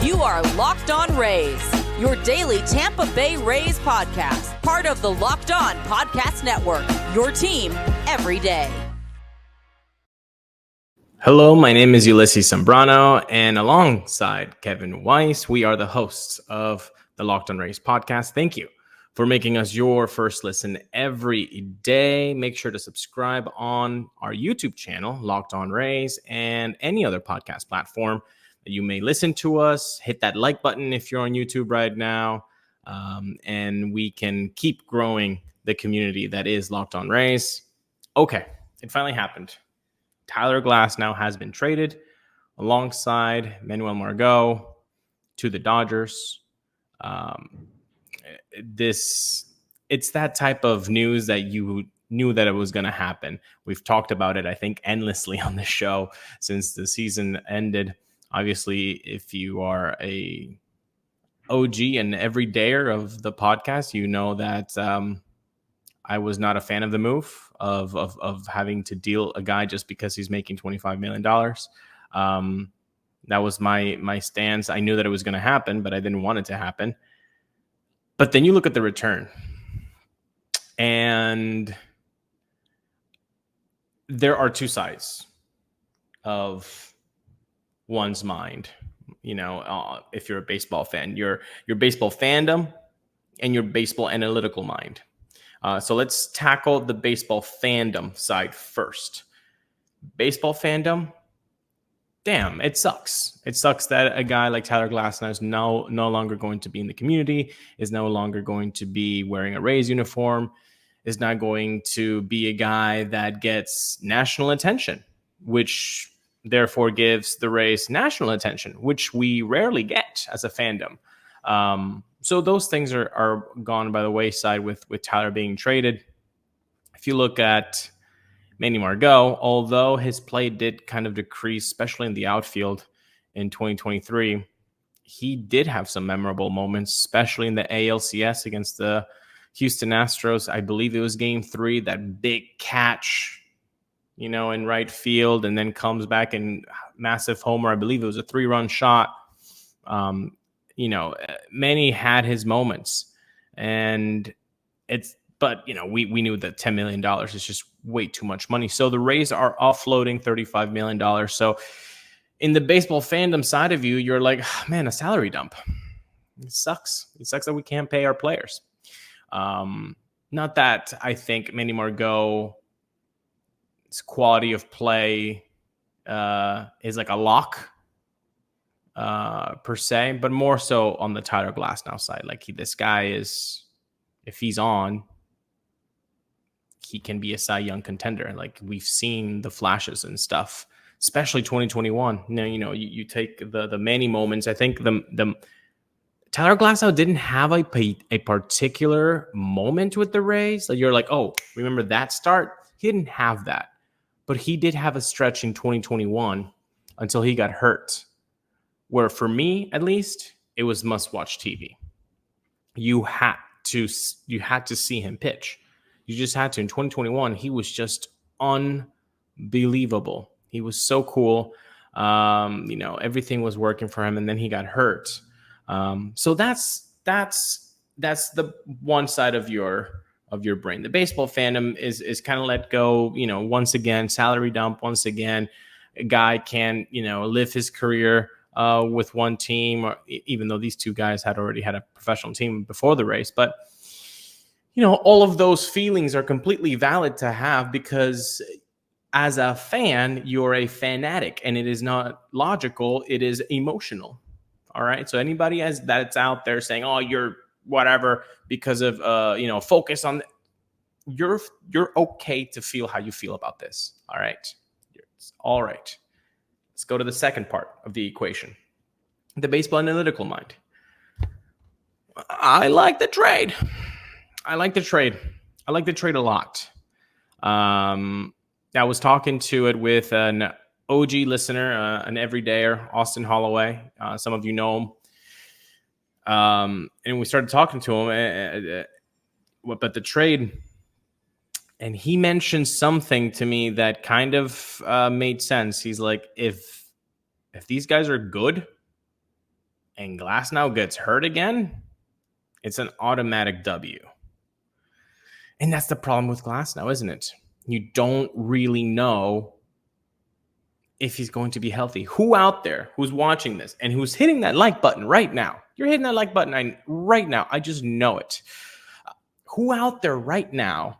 You are Locked On Rays, your daily Tampa Bay Rays podcast, part of the Locked On Podcast Network, your team every day. Hello, my name is Ulises Sambrano, and alongside Kevin Weiss, we are the hosts of the Locked On Rays podcast. Thank you for making us your first listen every day. Make sure to subscribe on our YouTube channel, Locked On Rays, and any other podcast platform that you may listen to us. Hit that like button if you're on YouTube right now, and we can keep growing the community that is Locked On Rays. Okay, it finally happened. Tyler Glasnow has been traded alongside Manuel Margot to the Dodgers. It's that type of news that you knew that it was going to happen. We've talked about it, I think, endlessly on the show since the season ended. Obviously, if you are a OG and everydayer of the podcast, you know that I was not a fan of the move of having to deal a guy just because he's making $25 million. That was my stance. I knew that it was going to happen, but I didn't want it to happen. But then you look at the return, and there are two sides of one's mind. You know, if you're a baseball fan, your baseball fandom and your baseball analytical mind. So let's tackle the baseball fandom side first. Baseball fandom, damn, it sucks. It sucks that a guy like Tyler Glasnow is no longer going to be in the community, is no longer going to be wearing a Rays uniform, is not going to be a guy that gets national attention, which therefore gives the Rays national attention, which we rarely get as a fandom. So those things are gone by the wayside with Tyler being traded. If you look at Manny Margot, although his play did kind of decrease, especially in the outfield in 2023, he did have some memorable moments, especially in the ALCS against the Houston Astros. I believe it was game 3, that big catch, you know, in right field, and then comes back in massive homer. I believe it was a 3-run shot. You know, Manny had his moments, but you know, we knew that $10 million is just way too much money. So the Rays are offloading $35 million. So in the baseball fandom side of you, you're like, man, a salary dump. It sucks. It sucks that we can't pay our players. Not that I think Manny Margot's quality of play is like a lock per se, but more so on the Tyler Glasnow side. Like this guy is, if he's on, he can be a Cy Young contender. Like we've seen the flashes and stuff, especially 2021. Now, you know, you take the Manny moments. I think the Tyler Glasnow didn't have a particular moment with the Rays that you're like, oh, remember that start? He didn't have that, but he did have a stretch in 2021 until he got hurt, where for me, at least, it was must-watch TV. You had to see him pitch. You just had to. In 2021, he was just unbelievable. He was so cool. You know, everything was working for him, and then he got hurt. So that's the one side of your brain. The baseball fandom is kind of let go. You know, once again, salary dump. Once again, a guy can, you know, live his career with one team, or even though these two guys had already had a professional team before the race. But, you know, all of those feelings are completely valid to have, because as a fan, you're a fanatic, and it is not logical. It is emotional. All right. So anybody that's out there saying, oh, you're whatever because of, you know, focus on, you're okay to feel how you feel about this. All right. It's all right. Let's go to the second part of the equation, the baseball analytical mind. I like the trade. I like the trade a lot. I was talking to it with an OG listener, an everydayer, Austin Holloway. Some of you know him. And we started talking to him about the trade. And he mentioned something to me that kind of made sense. He's like, if these guys are good and Glasnow gets hurt again, it's an automatic W. And that's the problem with Glasnow, isn't it? You don't really know if he's going to be healthy. Who out there who's watching this and who's hitting that like button right now? You're hitting that like button right now. I just know it. Who out there right now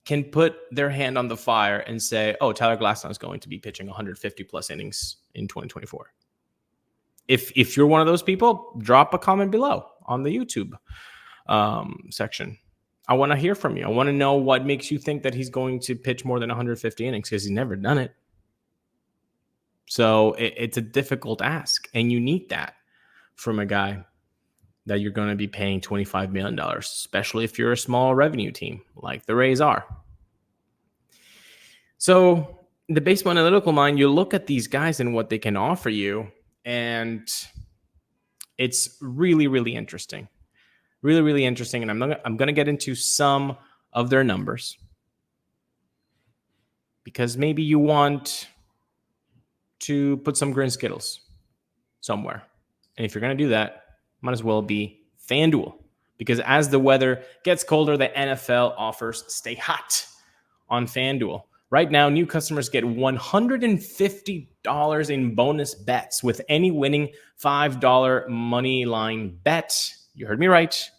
can put their hand on the fire and say, oh, Tyler Glasnow is going to be pitching 150 plus innings in 2024? If you're one of those people, drop a comment below on the YouTube section. I want to hear from you. I want to know what makes you think that he's going to pitch more than 150 innings, because he's never done it. So it's a difficult ask, and you need that from a guy that you're going to be paying $25 million, especially if you're a small revenue team like the Rays are. So the baseball analytical mind, you look at these guys and what they can offer you, and it's really, really interesting. Really, really interesting. And I'm going to get into some of their numbers, because maybe you want to put some green Skittles somewhere. And if you're going to do that, might as well be FanDuel, because as the weather gets colder, the NFL offers stay hot on FanDuel. Right now, new customers get $150 in bonus bets with any winning $5 money line bet. You heard me right.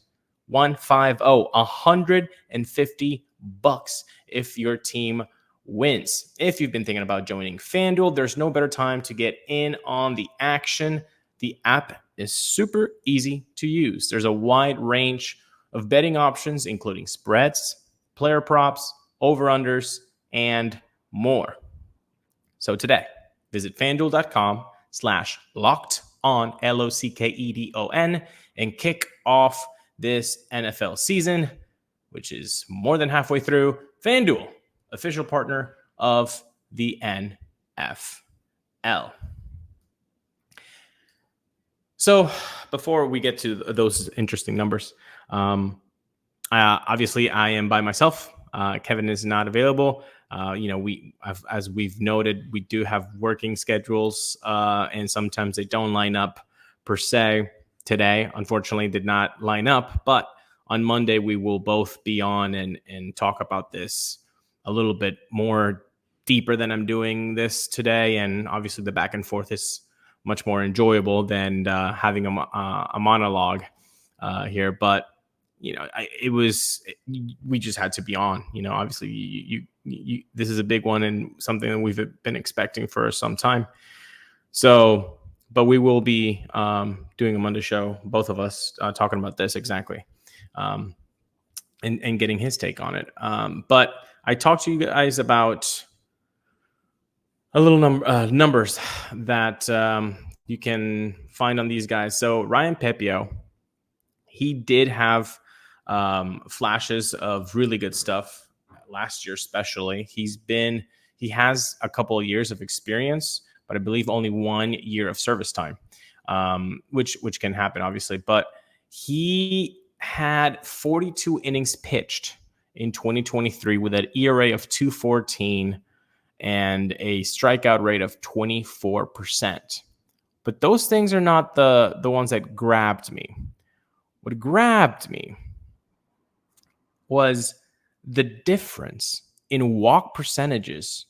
150 bucks if your team wins. If you've been thinking about joining FanDuel, there's no better time to get in on the action. The app is super easy to use. There's a wide range of betting options, including spreads, player props, over-unders, and more. So today, visit FanDuel.com/LockedOn, LOCKEDON, and kick off this NFL season, which is more than halfway through. FanDuel, official partner of the NFL. So before we get to those interesting numbers, obviously I am by myself. Kevin is not available. As we've noted, we do have working schedules, and sometimes they don't line up per se. Today, unfortunately, did not line up, but on Monday we will both be on and talk about this a little bit more deeper than I'm doing this today. And obviously the back and forth is much more enjoyable than having a monologue here. But we just had to be on. Obviously you this is a big one and something that we've been expecting for some time. So, but we will be doing a Monday show, both of us talking about this exactly, and getting his take on it. But I talked to you guys about a little numbers that you can find on these guys. So Ryan Pepiot, he did have flashes of really good stuff last year, especially. He has a couple of years of experience, but I believe only 1 year of service time, which can happen, obviously. But he had 42 innings pitched in 2023 with an ERA of 2.14 and a strikeout rate of 24%. But those things are not the ones that grabbed me. What grabbed me was the difference in walk percentages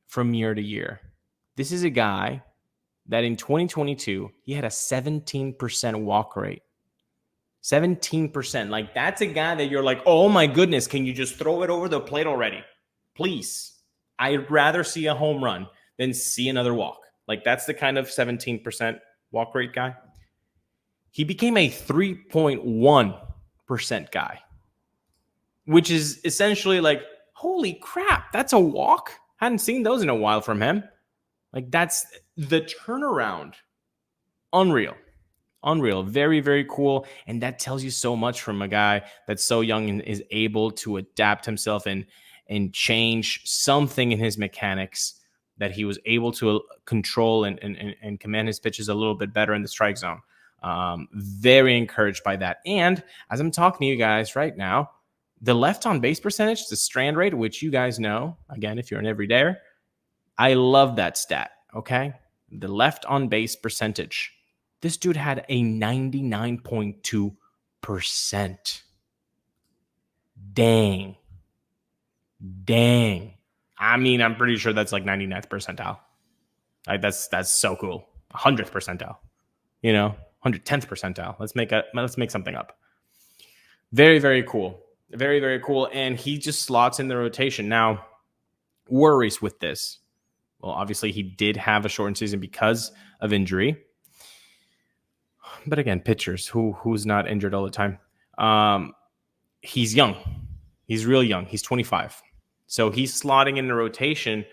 from year to year. This is a guy that in 2022, he had a 17% walk rate. 17%. Like, that's a guy that you're like, oh my goodness, can you just throw it over the plate already? Please. I'd rather see a home run than see another walk. Like, that's the kind of 17% walk rate guy. He became a 3.1% guy, which is essentially like, holy crap, that's a walk? Hadn't seen those in a while from him. Like, that's the turnaround. Unreal. Very, very cool. And that tells you so much from a guy that's so young and is able to adapt himself and change something in his mechanics, that he was able to control and command his pitches a little bit better in the strike zone. Very encouraged by that. And as I'm talking to you guys right now, the left on base percentage, the strand rate, which you guys know, again, if you're an everydayer, I love that stat. Okay. The left on base percentage This dude had a 99.2%. Dang. I mean, I'm pretty sure that's like 99th percentile. Like that's so cool. 100th percentile. 110th percentile. Let's make something up. Very, very cool. Very, very cool. And he just slots in the rotation. Now, worries with this. Well, obviously he did have a shortened season because of injury. But again, pitchers, who's not injured all the time? He's young. He's real young. He's 25. So he's slotting in the rotation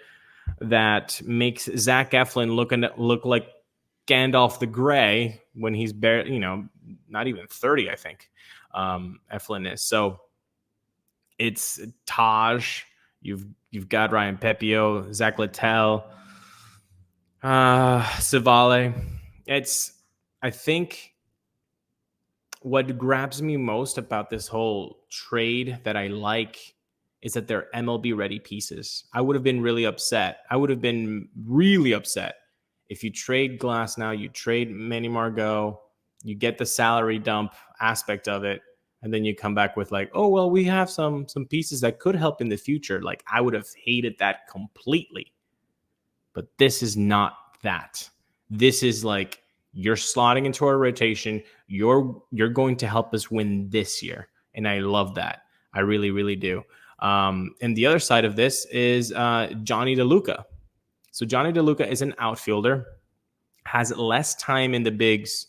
that makes Zach Eflin look like Gandalf the Grey when he's barely, not even 30, I think. Eflin is. So it's Taj. You've got Ryan Pepiot, Zach Littell, Savale. I think what grabs me most about this whole trade that I like is that they're MLB ready pieces. I would have been really upset. If you trade Glasnow, you trade Manny Margot, you get the salary dump aspect of it, and then you come back with like, oh, well, we have some pieces that could help in the future. Like, I would have hated that completely. But this is not that. This is like, you're slotting into our rotation. You're going to help us win this year. And I love that. I really, really do. And the other side of this is Jonny Deluca. So Jonny Deluca is an outfielder, has less time in the bigs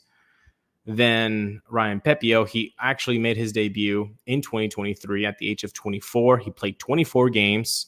than Ryan Pepiot. He actually made his debut in 2023 at the age of 24. He played 24 games,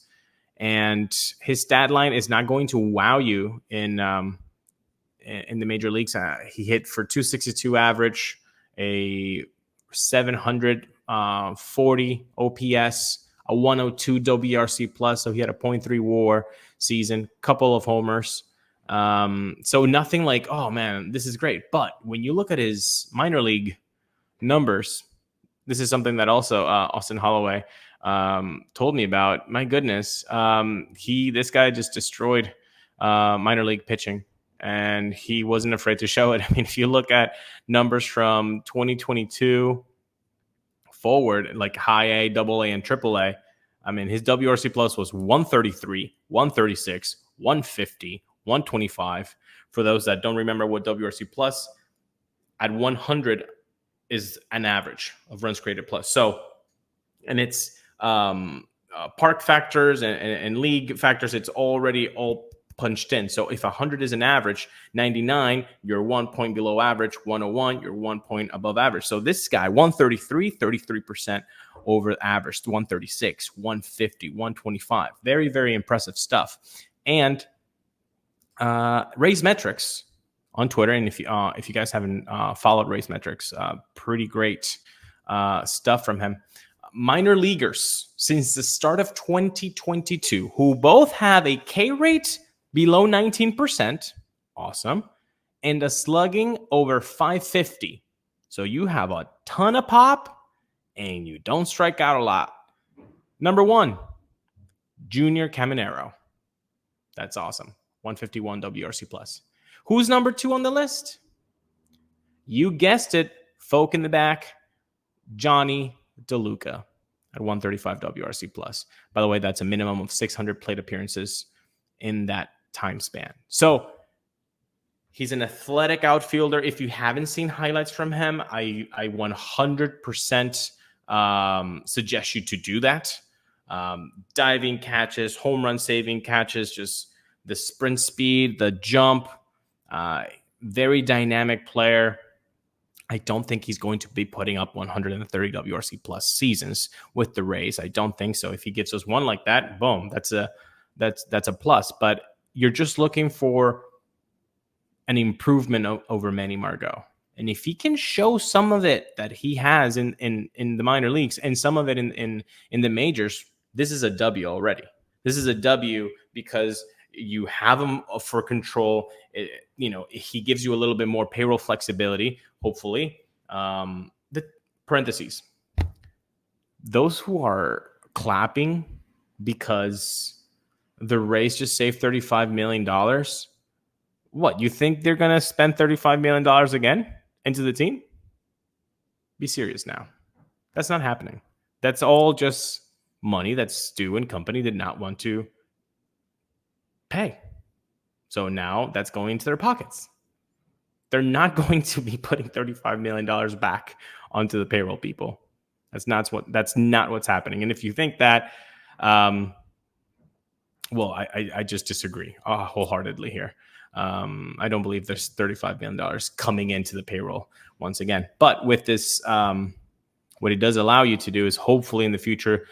and his stat line is not going to wow you in the major leagues. He hit for 262 average, a 740 OPS, a 102 WRC plus. So he had a 0.3 WAR season, couple of homers. So nothing like, oh man, this is great. But when you look at his minor league numbers, this is something that also Austin Holloway told me about. My goodness, this guy just destroyed minor league pitching, and he wasn't afraid to show it. I mean, if you look at numbers from 2022 forward, like high A, double A, and triple A, I mean, his WRC plus was 133, 136, 150, 125. For those that don't remember what WRC plus, at 100 is an average of runs created plus. So, and it's park factors and league factors, it's already all punched in. So if 100 is an average, 99, you're 1 point below average, 101, you're 1 point above average. So this guy, 133, 33% over average, 136, 150, 125. Very, very impressive stuff. And Rays Metrics on Twitter, and if you guys haven't followed Rays Metrics, pretty great stuff from him. Minor leaguers since the start of 2022 who both have a K rate below 19%, awesome, and a slugging over 550. So you have a ton of pop and you don't strike out a lot. Number 1, Junior Caminero. That's awesome. 151 WRC plus. Who's number 2 on the list? You guessed it, folk in the back, Jonny Deluca at 135 WRC plus. By the way, that's a minimum of 600 plate appearances in that time span. So he's an athletic outfielder. If you haven't seen highlights from him, I 100% suggest you to do that. Diving catches, home run saving catches, just the sprint speed, the jump, very dynamic player. I don't think he's going to be putting up 130 WRC plus seasons with the Rays. I don't think so. If he gives us one like that, boom, that's a plus. But you're just looking for an improvement over Manny Margot. And if he can show some of it that he has in the minor leagues and some of it in the majors, this is a W already. This is a W because you have him for control. He gives you a little bit more payroll flexibility, hopefully. The parentheses. Those who are clapping because the Rays just saved $35 million, What, you think they're going to spend $35 million again into the team? Be serious now. That's not happening. That's all just money that Stu and company did not want to pay. So now that's going into their pockets. They're not going to be putting $35 million back onto the payroll people. That's not what's happening. And if you think that, I just disagree wholeheartedly here. I don't believe there's $35 million coming into the payroll once again. But with this, what it does allow you to do is hopefully in the future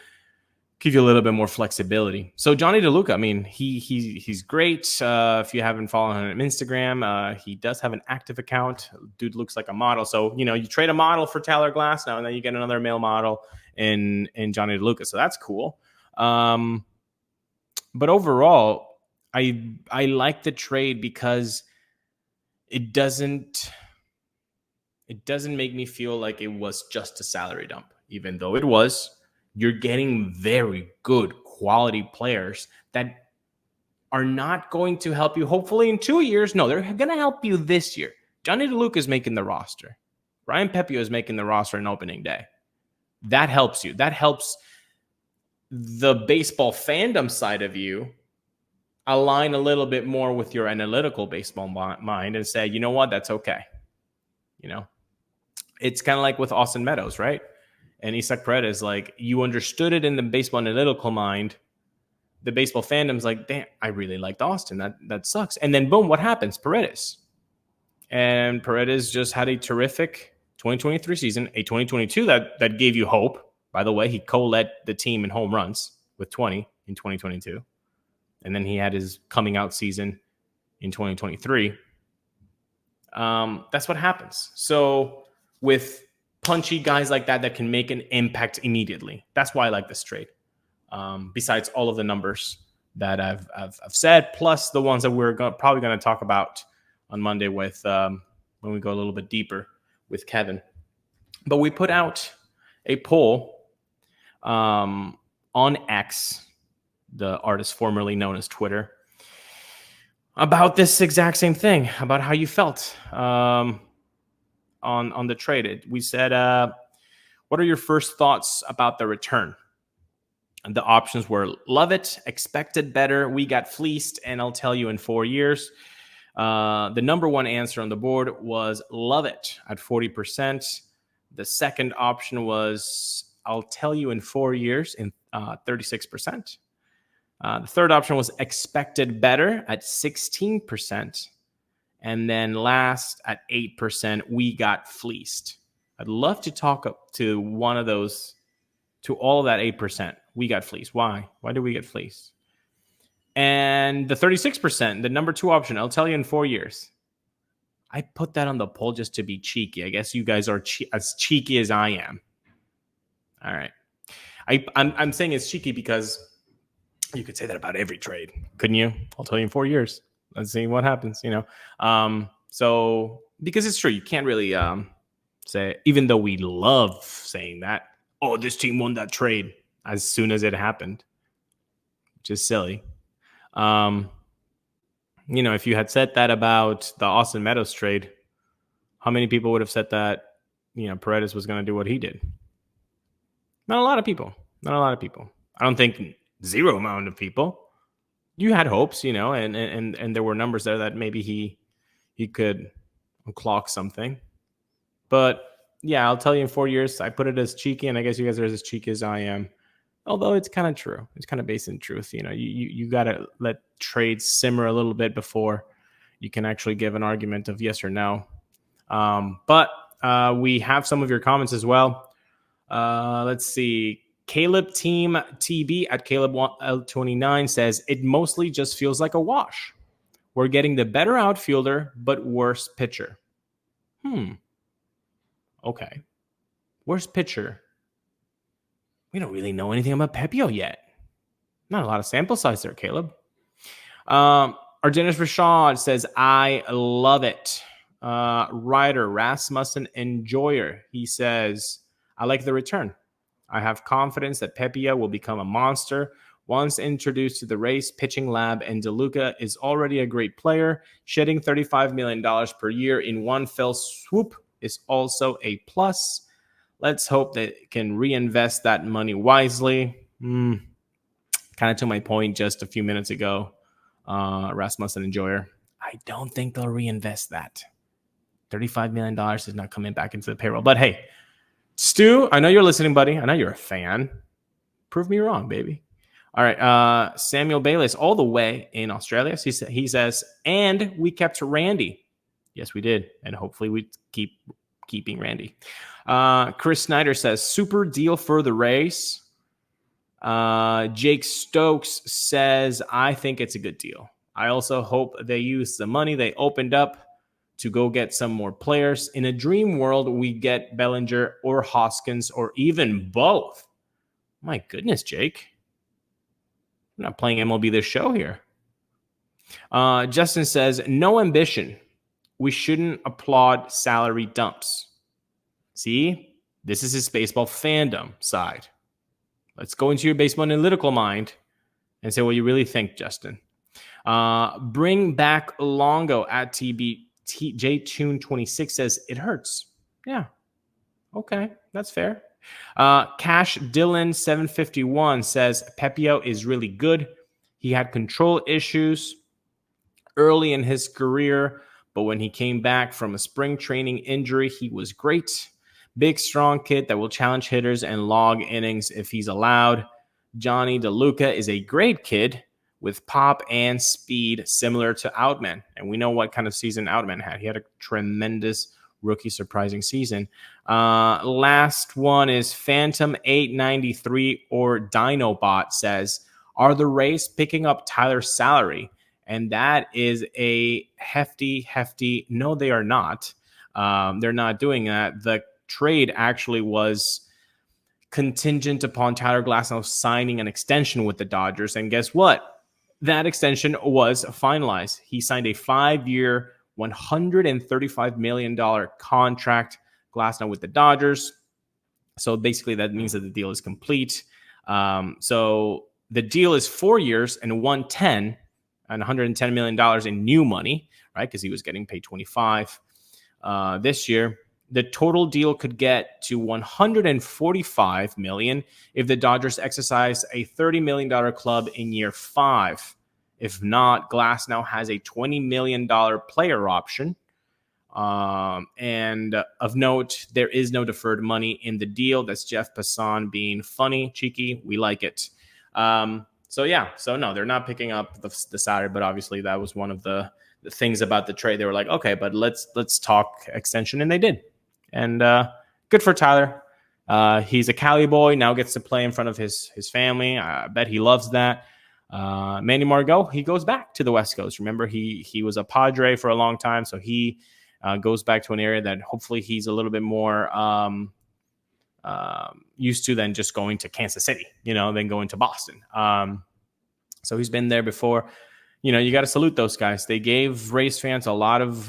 give you a little bit more flexibility. So Jonny Deluca, I mean, he's great. If you haven't followed him on Instagram, he does have an active account. Dude looks like a model. So, you trade a model for Tyler Glasnow, and then you get another male model in Jonny Deluca. So that's cool. But overall, I like the trade because it doesn't make me feel like it was just a salary dump, even though it was. You're getting very good quality players that are not going to help you hopefully in 2 years. No, they're going to help you this year. Jonny Deluca is making the roster. Ryan Pepiot is making the roster on opening day. That helps you. That helps the baseball fandom side of you align a little bit more with your analytical baseball mind and say, you know what, that's okay. It's kind of like with Austin Meadows, right? And Isaac Paredes, like, you understood it in the baseball analytical mind. The baseball fandom's like, damn, I really liked Austin. That sucks. And then boom, what happens? Paredes. And Paredes just had a terrific 2023 season, a 2022 that gave you hope. By the way, he co-led the team in home runs with 20 in 2022. And then he had his coming out season in 2023. That's what happens. So with punchy guys like that can make an impact immediately. That's why I like this trade. Besides all of the numbers that I've said, plus the ones that we're probably going to talk about on Monday with when we go a little bit deeper with Kevin. But we put out a poll on X, the artist formerly known as Twitter, about this exact same thing, about how you felt on the trade. We said, what are your first thoughts about the return? And the options were love it, expected better, we got fleeced, and I'll tell you in 4 years. The number one answer on the board was love it at 40%. The second option was I'll tell you in 4 years in 36%. The third option was expected better at 16%. And then last at 8%, we got fleeced. I'd love to talk up to one of those, to all of that 8%. We got fleeced. Why? Why did we get fleeced? And the 36%, the number two option, I'll tell you in 4 years. I put that on the poll just to be cheeky. I guess you guys are as cheeky as I am. All right. I'm saying it's cheeky because you could say that about every trade, couldn't you? I'll tell you in 4 years. Let's see what happens, So because it's true, you can't really say, even though we love saying that, oh, this team won that trade as soon as it happened, which is silly. If you had said that about the Austin Meadows trade, how many people would have said that, Paredes was going to do what he did? Not a lot of people. I don't think zero amount of people. You had hopes, and there were numbers there that maybe he could clock something. But yeah, I'll tell you in 4 years. I put it as cheeky, and I guess you guys are as cheeky as I am. Although it's kind of true. It's kind of based in truth. You got to let trades simmer a little bit before you can actually give an argument of yes or no. But we have some of your comments as well. Let's see. Caleb Team TB at Caleb29 says, it mostly just feels like a wash. We're getting the better outfielder, but worse pitcher. Okay. Worse pitcher. We don't really know anything about Pepiot yet. Not a lot of sample size there, Caleb. Ardenis Rashad says, I love it. Ryder Rasmussen Enjoyer. He says, I like the return. I have confidence that Pepiot will become a monster Once introduced to the Rays pitching lab, and Deluca is already a great player. Shedding $35 million per year in one fell swoop is also a plus. Let's hope that it can reinvest that money wisely. Kind of to my point just a few minutes ago, Rasmussen and Joyer. I don't think they'll reinvest that. $35 million is not coming back into the payroll. But hey, Stu, I know you're listening, buddy. I know you're a fan. Prove me wrong, baby. All right, Samuel Bayless, all the way in Australia. He says, and we kept Randy. Yes, we did. And hopefully we keeping Randy. Chris Snyder says, super deal for the Rays. Jake Stokes says, I think it's a good deal. I also hope they use the money they opened up to go get some more players. In a dream world, we get Bellinger or Hoskins or even both. My goodness, Jake. I'm not playing MLB This Show here. Justin says, no ambition. We shouldn't applaud salary dumps. See, this is his baseball fandom side. Let's go into your baseball analytical mind and say what you really think, Justin. Bring back Longo at JTune26 says, it hurts. Yeah. Okay, that's fair. Cash Dylan 751 says Pepiot is really good. He had control issues early in his career, but when he came back from a spring training injury, he was great. Big, strong kid that will challenge hitters and log innings if he's allowed. Jonny Deluca is a great kid with pop and speed similar to Outman, and we know what kind of season Outman had. He had a tremendous rookie surprising season. Last one is Phantom 893 or Dinobot says, are the Rays picking up Tyler's salary? And that is a hefty, no, they are not. They're not doing that. The trade actually was contingent upon Tyler Glasnow signing an extension with the Dodgers. And guess what? That extension was finalized. He signed a 5-year, $135 million contract, Glasnow with the Dodgers. So basically that means that the deal is complete. So the deal is 4 years and $110 million in new money, right? Because he was getting paid $25 this year. The total deal could get to $145 million if the Dodgers exercise a $30 million club in year 5. If not, Glasnow has a $20 million player option. And of note, there is no deferred money in the deal. That's Jeff Passan being funny, cheeky. We like it. So no, they're not picking up the salary, but obviously that was one of the things about the trade. They were like, okay, but let's talk extension, and they did. And good for Tyler. He's a Cali boy, now gets to play in front of his family. I bet he loves that. Manny Margot, he goes back to the West Coast. Remember, he was a Padre for a long time, so he goes back to an area that hopefully he's a little bit more used to than just going to Kansas City, than going to Boston. So he's been there before. You got to salute those guys. They gave Rays fans a lot of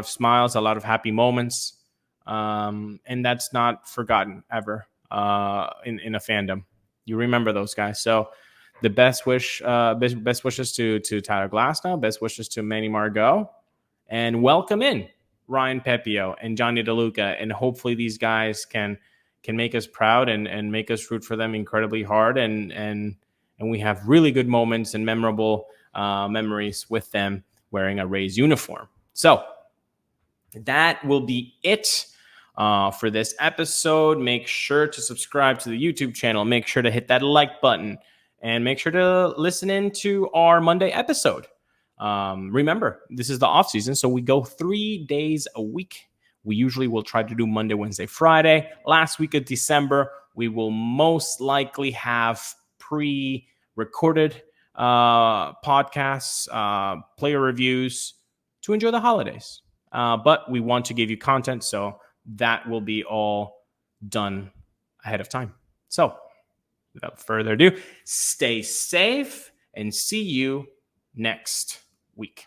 smiles, a lot of happy moments, and that's not forgotten ever in a fandom. You remember those guys. So the best wishes to Tyler Glasnow, best wishes to Manny Margot, and welcome in Ryan Pepiot and Jonny Deluca, and hopefully these guys can make us proud and make us root for them incredibly hard, and we have really good moments and memorable memories with them wearing a Rays uniform. So that will be it for this episode. Make sure to subscribe to the YouTube channel. Make sure to hit that like button, and make sure to listen in to our Monday episode. Remember, this is the off season, so we go 3 days a week. We usually will try to do Monday, Wednesday, Friday. Last week of December, we will most likely have pre-recorded podcasts, player reviews to enjoy the holidays. But we want to give you content, so that will be all done ahead of time. So without further ado, stay safe and see you next week.